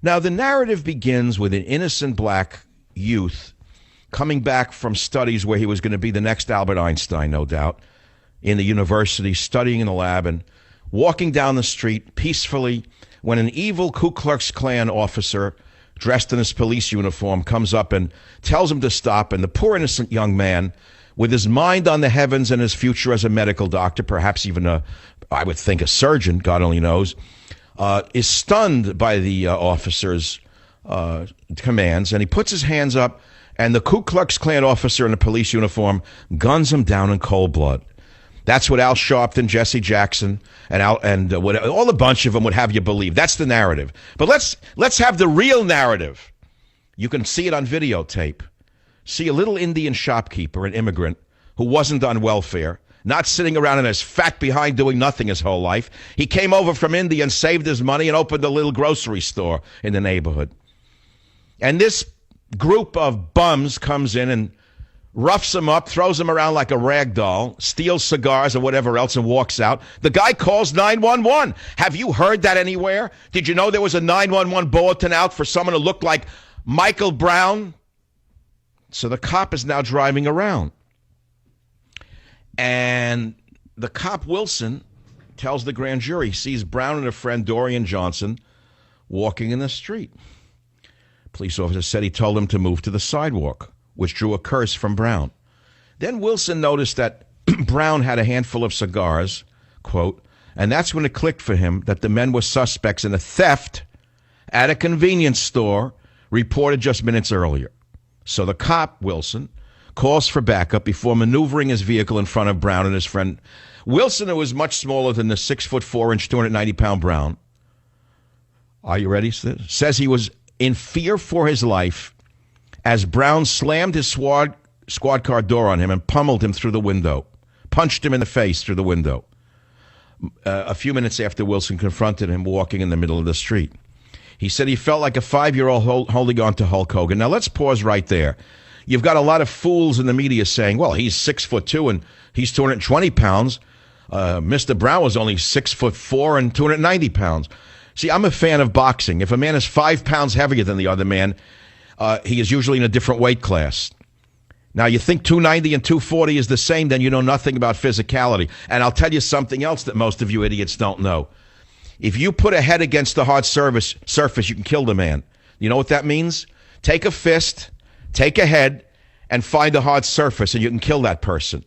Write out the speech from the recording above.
Now, the narrative begins with an innocent black youth coming back from studies where he was going to be the next Albert Einstein, no doubt, in the university, studying in the lab, and walking down the street peacefully when an evil Ku Klux Klan officer dressed in his police uniform comes up and tells him to stop. And the poor innocent young man, with his mind on the heavens and his future as a medical doctor, perhaps even I would think a surgeon, God only knows, is stunned by the officer's commands, and he puts his hands up, and the Ku Klux Klan officer in a police uniform guns him down in cold blood. That's what Al Sharpton, Jesse Jackson, and all a bunch of them would have you believe. That's the narrative. But let's have the real narrative. You can see it on videotape. See a little Indian shopkeeper, an immigrant, who wasn't on welfare, not sitting around in his fat behind doing nothing his whole life. He came over from India and saved his money and opened a little grocery store in the neighborhood. And this group of bums comes in and roughs him up, throws him around like a rag doll, steals cigars or whatever else, and walks out. The guy calls 911. Have you heard that anywhere? Did you know there was a 911 bulletin out for someone who looked like Michael Brown? So the cop is now driving around. And the cop, Wilson, tells the grand jury he sees Brown and a friend, Dorian Johnson, walking in the street. Police officer said he told him to move to the sidewalk, which drew a curse from Brown. Then Wilson noticed that Brown had a handful of cigars, quote, and that's when it clicked for him that the men were suspects in a theft at a convenience store reported just minutes earlier. So the cop, Wilson, calls for backup before maneuvering his vehicle in front of Brown and his friend. Wilson, who was much smaller than the 6'4", 290-pound Brown, are you ready? Says he was in fear for his life as Brown slammed his squad car door on him and pummeled him through the window, punched him in the face through the window. A few minutes after Wilson confronted him walking in the middle of the street. He said he felt like a 5-year-old holding on to Hulk Hogan. Now, let's pause right there. You've got a lot of fools in the media saying, well, he's 6'2" and he's 220 pounds. Mr. Brown was only 6'4" and 290 pounds. See, I'm a fan of boxing. If a man is 5 pounds heavier than the other man, he is usually in a different weight class. Now, you think 290 and 240 is the same, then you know nothing about physicality. And I'll tell you something else that most of you idiots don't know. If you put a head against the hard surface, you can kill the man. You know what that means? Take a fist, take a head, and find a hard surface, and you can kill that person.